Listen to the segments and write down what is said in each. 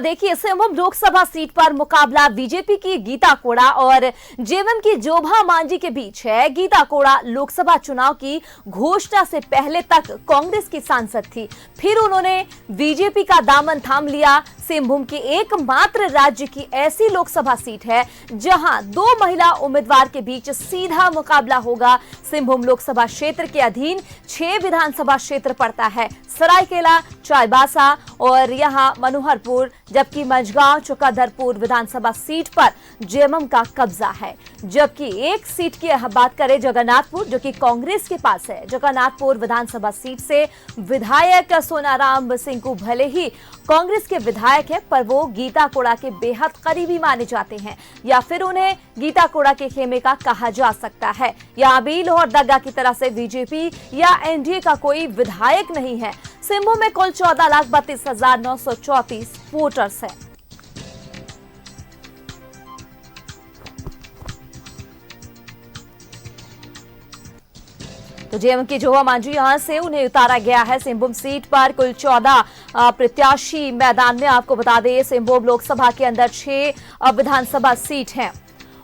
देखिए, सिंहभूम लोकसभा सीट पर मुकाबला बीजेपी की गीता कोड़ा और जेएमएम की जोभा मांझी के बीच है। गीता कोड़ा लोकसभा चुनाव की घोषणा से पहले तक कांग्रेस की सांसद थी, फिर उन्होंने बीजेपी का दामन थाम लिया। सिंहभूम की एकमात्र राज्य की ऐसी लोकसभा सीट है जहां दो महिला उम्मीदवार के बीच सीधा मुकाबला होगा। सिंहभूम लोकसभा क्षेत्र के अधीन 6 विधानसभा क्षेत्र पड़ता है, सरायकेला, चाईबासा और यहां मनोहरपुर, जबकि मझगांव, चौकाधरपुर विधानसभा सीट पर जेएमएम का कब्जा है। जबकि एक सीट की बात करें जगन्नाथपुर, जो कि कांग्रेस के पास है। जगन्नाथपुर विधानसभा सीट से विधायक सोनाराम सिंकू भले ही कांग्रेस के विधायक है, पर वो गीता कोड़ा के बेहद करीबी माने जाते हैं, या फिर उन्हें गीता कोड़ा के खेमे का कहा जा सकता है। यहाँ भी लोहरदगा की तरह से बीजेपी या एनडीए का कोई विधायक नहीं है। सिंहभूम में कुल 14,32,934 वोटर्स हैं। तो जेएमएम की जोभा मांझी यहां से उन्हें उतारा गया है। सिंहभूम सीट पर कुल 14 प्रत्याशी मैदान में। आपको बता दें, सिंहभूम लोकसभा के अंदर 6 विधानसभा सीट हैं।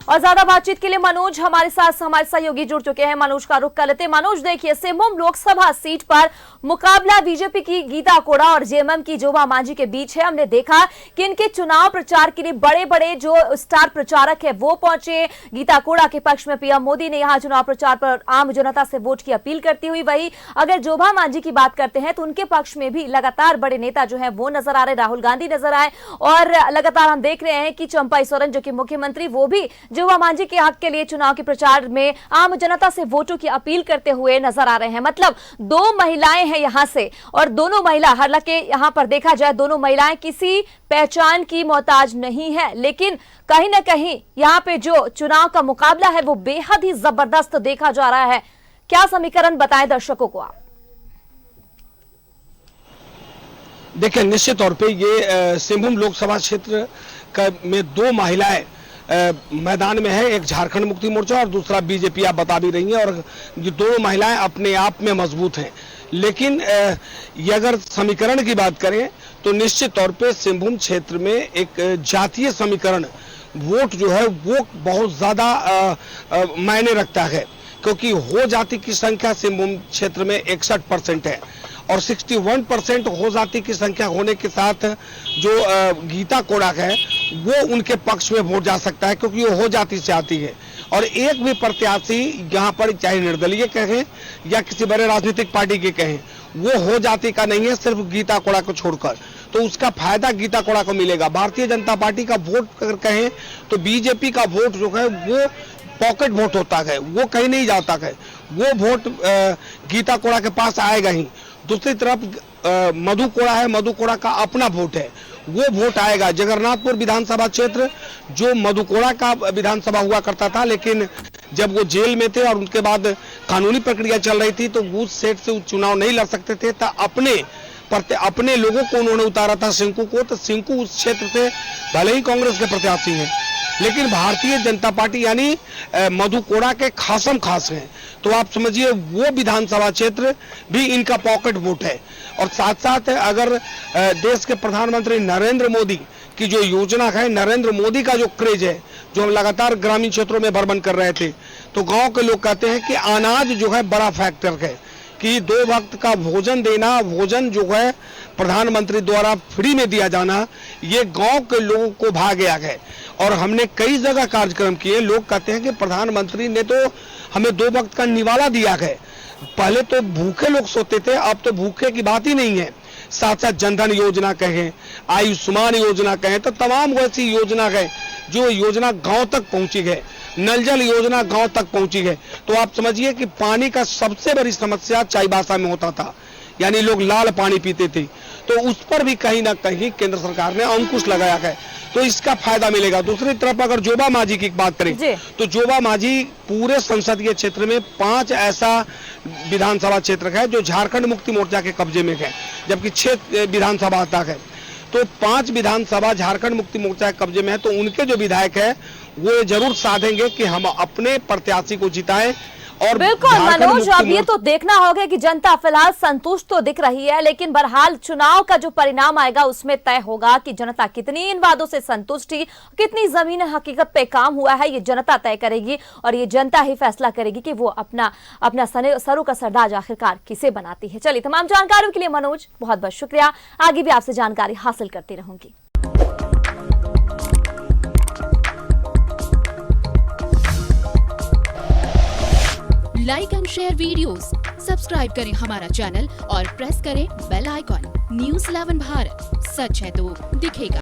और ज्यादा बातचीत के लिए मनोज हमारे साथ हमारे सहयोगी जुड़ चुके हैं। मनोज का रुख कर लेते हैं। मनोज, देखिए, सिंहभूम लोकसभा सीट पर मुकाबला बीजेपी की गीता कोड़ा और जेएमएम की जोभा मांझी के बीच है। हमने देखा कि इनके चुनाव प्रचार के लिए बड़े बड़े जो स्टार प्रचारक है वो पहुंचे। गीता कोड़ा के पक्ष में पीएम मोदी ने यहां चुनाव प्रचार पर आम जनता से वोट की अपील करती हुई। वही अगर जोभा मांझी की बात करते हैं तो उनके पक्ष में भी लगातार बड़े नेता जो है वो नजर आ रहे। राहुल गांधी नजर आए और लगातार हम देख रहे हैं कि चंपई सोरेन, जो कि मुख्यमंत्री, वो भी जोभा मांझी के हक के लिए चुनाव के प्रचार में आम जनता से वोटों की अपील करते हुए नजर आ रहे हैं। मतलब दो महिलाएं हैं यहां से, और दोनों महिला, हालांकि यहां पर देखा जाए दोनों महिलाएं किसी पहचान की मोहताज नहीं है, लेकिन कहीं ना कहीं यहां पे जो चुनाव का मुकाबला है वो बेहद ही जबरदस्त देखा जा रहा है। क्या समीकरण बताएं दर्शकों को आप? देखिए, निश्चित तौर पे ये सिंहभूम लोकसभा क्षेत्र में 2 महिलाएं मैदान में है। एक झारखंड मुक्ति मोर्चा और दूसरा बीजेपी, आप बता भी रही हैं, और ये दोनों महिलाएं अपने आप में मजबूत हैं। लेकिन ये अगर समीकरण की बात करें तो निश्चित तौर पे सिंहभूम क्षेत्र में एक जातीय समीकरण, वोट जो है वो बहुत ज्यादा मायने रखता है, क्योंकि हो जाति की संख्या सिंहभूम क्षेत्र में 61% है और 61% हो जाति की संख्या होने के साथ जो गीता कोड़ा है वो उनके पक्ष में वोट जा सकता है, क्योंकि वो हो जाति से आती है। और एक भी प्रत्याशी यहाँ पर, चाहे निर्दलीय कहें या किसी बड़े राजनीतिक पार्टी के कहें, वो हो जाति का नहीं है, सिर्फ गीता कोड़ा को छोड़कर। तो उसका फायदा गीता कोड़ा को मिलेगा। भारतीय जनता पार्टी का वोट अगर कहें तो बीजेपी का वोट जो है वो पॉकेट वोट होता है, वो कहीं नहीं जाता है, वो वोट गीता कोड़ा के पास आएगा ही। दूसरी तरफ मधु कोड़ा है, मधु कोड़ा का अपना वोट है, वो वोट आएगा। जगन्नाथपुर विधानसभा क्षेत्र जो मधु कोड़ा का विधानसभा हुआ करता था, लेकिन जब वो जेल में थे और उनके बाद कानूनी प्रक्रिया चल रही थी तो उस सीट से चुनाव नहीं लड़ सकते थे, तो अपने लोगों को उन्होंने उतारा था, सिंकू को। तो सिंकू उस क्षेत्र से भले ही कांग्रेस के प्रत्याशी हैं, लेकिन भारतीय जनता पार्टी यानी मधु कोड़ा के खासम खास हैं। तो आप समझिए वो विधानसभा क्षेत्र भी इनका पॉकेट वोट है। और साथ साथ अगर देश के प्रधानमंत्री नरेंद्र मोदी की जो योजना है, नरेंद्र मोदी का जो क्रेज है, जो हम लगातार ग्रामीण क्षेत्रों में भ्रमण कर रहे थे, तो गांव के लोग कहते हैं कि अनाज जो है बड़ा फैक्टर है, कि 2 वक्त का भोजन देना, भोजन जो है प्रधानमंत्री द्वारा फ्री में दिया जाना, ये गांव के लोगों को भा गया है। और हमने कई जगह कार्यक्रम किए। लोग कहते हैं कि प्रधानमंत्री ने तो हमें 2 वक्त का निवाला दिया है। पहले तो भूखे लोग सोते थे, अब तो भूखे की बात ही नहीं है। साथ साथ जनधन योजना कहें, आयुष्मान योजना कहें, तो तमाम वैसी योजना है जो योजना गांव तक पहुंची है। नल जल योजना गांव तक पहुंची है। तो आप समझिए कि पानी का सबसे बड़ी समस्या चाईबासा में होता था, यानी लोग लाल पानी पीते थे, तो उस पर भी कहीं ना कहीं केंद्र सरकार ने अंकुश लगाया है, तो इसका फायदा मिलेगा। दूसरी तरफ अगर जोभा मांझी की बात करें तो जोभा मांझी पूरे संसदीय क्षेत्र में 5 ऐसा विधानसभा क्षेत्र है जो झारखंड मुक्ति मोर्चा के कब्जे में है, जबकि 6 विधानसभा आता है। तो 5 विधानसभा झारखंड मुक्ति मोर्चा के कब्जे में है, तो उनके जो विधायक है वो जरूर साधेंगे कि हम अपने प्रत्याशी को जिताएं और बिल्कुल झारखंड मनोज, मुक्ति अब ये तो देखना होगा कि जनता फिलहाल संतुष्ट तो दिख रही है, लेकिन बहरहाल चुनाव का जो परिणाम आएगा उसमें तय होगा कि जनता कितनी इन वादों से संतुष्ट थी, कितनी जमीन हकीकत पे काम हुआ है, ये जनता तय करेगी और ये जनता ही फैसला करेगी कि वो अपना सरों का सरताज आखिरकार किसे बनाती है। चलिए, तमाम जानकारियों के लिए मनोज बहुत बहुत शुक्रिया। आगे भी आपसे जानकारी हासिल करती रहूंगी। Like and share videos, subscribe करें हमारा चैनल और प्रेस करें बेल आइकॉन। News 11 भारत, सच है तो दिखेगा।